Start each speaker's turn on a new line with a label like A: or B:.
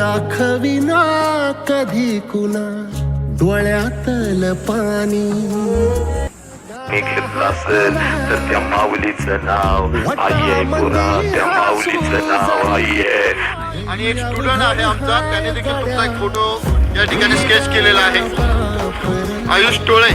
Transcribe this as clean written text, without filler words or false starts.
A: दाखविना कधी कुणा डोळ्यातलं पाणी.
B: मी घेतलं असेल तर त्या माऊलीचं नाव आई आहे पुरा, त्या माऊलीचं नाव आई आहे.
C: आणि एक स्टुडंट आहे आमचा, त्याने देखील तुमचा एक फोटो या ठिकाणी स्केच केलेला आहे, आयुष टोळे.